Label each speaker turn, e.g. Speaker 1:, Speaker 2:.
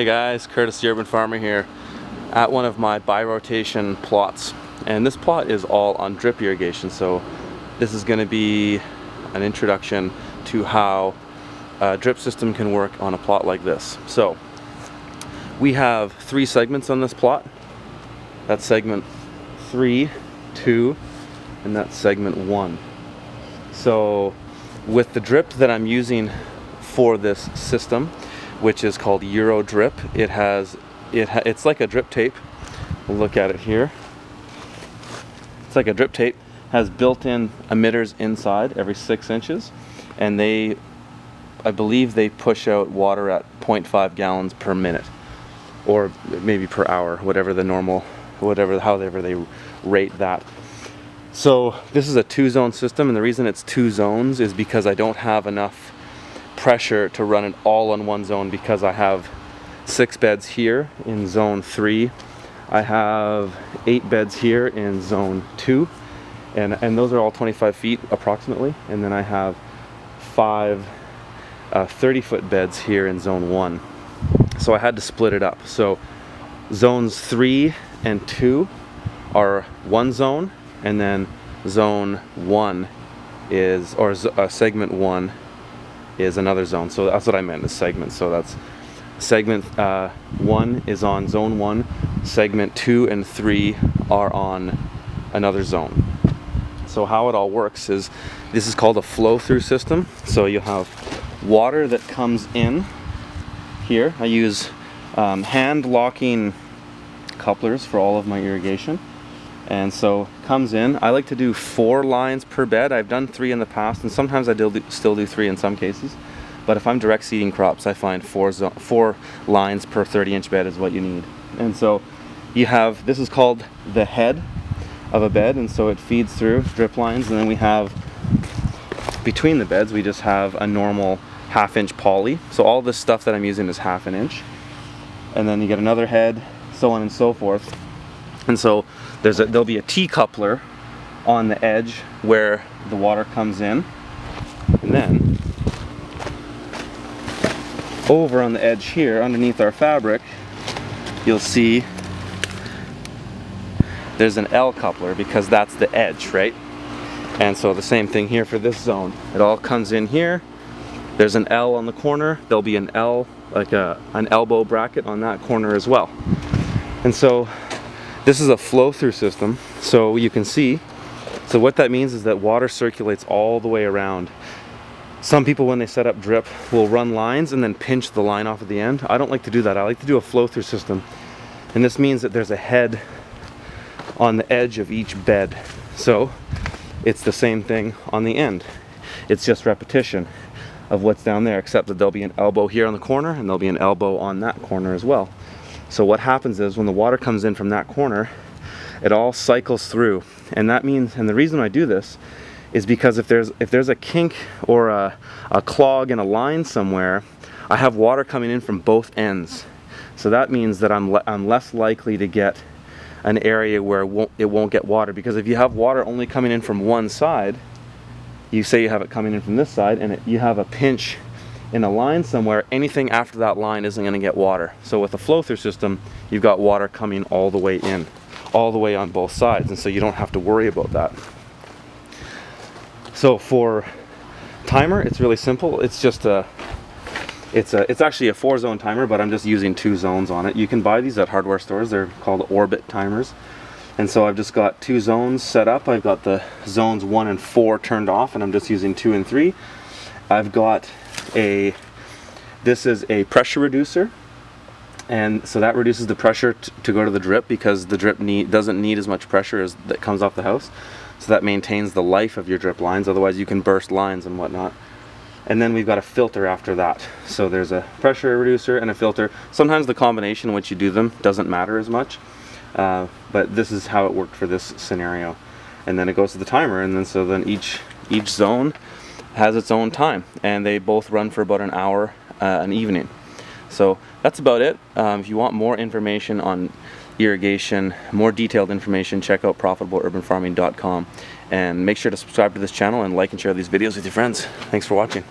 Speaker 1: Hey guys, Curtis the Urban Farmer here at one of my bi-rotation plots, and this plot is all on drip irrigation, so this is going to be an introduction to how a drip system can work on a plot like this. So we have 3 segments on this plot. That's segment 3, 2, and that's segment 1. So with the drip that I'm using for this system, which is called Euro drip, it's like a drip tape. We'll look at it here. It's like a drip tape, has built-in emitters inside every 6 inches, and I believe they push out water at 0.5 gallons per minute, or maybe per hour, however they rate that. So this is a 2-zone system, and the reason it's 2 zones is because I don't have enough pressure to run it all on one zone, because I have 6 beds here in zone 3. I have 8 beds here in zone 2, and those are all 25 feet approximately, and then I have 5 30-foot beds here in zone 1. So I had to split it up. So zones 3 and 2 are one zone, and then zone 1 is, or segment 1 is another zone. So that's what I meant, is segments. So that's segment 1 is on zone 1, segment 2 and 3 are on another zone. So how it all works is, this is called a flow-through system. So you have water that comes in here. I use hand locking couplers for all of my irrigation. And so comes in. I like to do 4 lines per bed. I've done 3 in the past, and sometimes I still do 3 in some cases. But if I'm direct seeding crops, I find 4 lines per 30-inch bed is what you need. And so you have, this is called the head of a bed, and so it feeds through drip lines, and then we have, between the beds, we just have a normal 1/2-inch poly. So all this stuff that I'm using is 1/2 inch. And then you get another head, so on and so forth. And so there'll be a T-coupler on the edge where the water comes in, and then over on the edge here underneath our fabric, you'll see there's an L coupler, because that's the edge, right? And so the same thing here for this zone. It all comes in here. There's an L on the corner. There'll be an L, like an elbow bracket on that corner as well. And so this is a flow-through system, so you can see. So what that means is that water circulates all the way around. Some people, when they set up drip, will run lines and then pinch the line off at the end. I don't like to do that. I like to do a flow-through system. And this means that there's a head on the edge of each bed. So it's the same thing on the end. It's just repetition of what's down there, except that there'll be an elbow here on the corner, and there'll be an elbow on that corner as well. So what happens is, when the water comes in from that corner, it all cycles through. And that means, and the reason I do this is because if there's a kink or a clog in a line somewhere, I have water coming in from both ends. So that means that I'm less likely to get an area where it won't get water, because if you have water only coming in from one side, you say you have it coming in from this side, and you have a pinch in a line somewhere, anything after that line isn't going to get water. So with a flow-through system, you've got water coming all the way in, all the way on both sides, and so you don't have to worry about that. So for timer, it's really simple. It's just it's actually a 4-zone timer, but I'm just using 2 zones on it. You can buy these at hardware stores. They're called Orbit timers. And so I've just got 2 zones set up. I've got the zones 1 and 4 turned off, and I'm just using 2 and 3. I've got this is a pressure reducer, and so that reduces the pressure to go to the drip, because the drip doesn't need as much pressure as that comes off the house. So that maintains the life of your drip lines, otherwise you can burst lines and whatnot. And then we've got a filter after that. So there's a pressure reducer and a filter. Sometimes the combination in which you do them doesn't matter as much, but this is how it worked for this scenario. And then it goes to the timer, and then each zone has its own time, and they both run for about an hour an evening. So that's about it. If you want more information on irrigation, more detailed information, check out profitableurbanfarming.com, and make sure to subscribe to this channel and like and share these videos with your friends. Thanks for watching.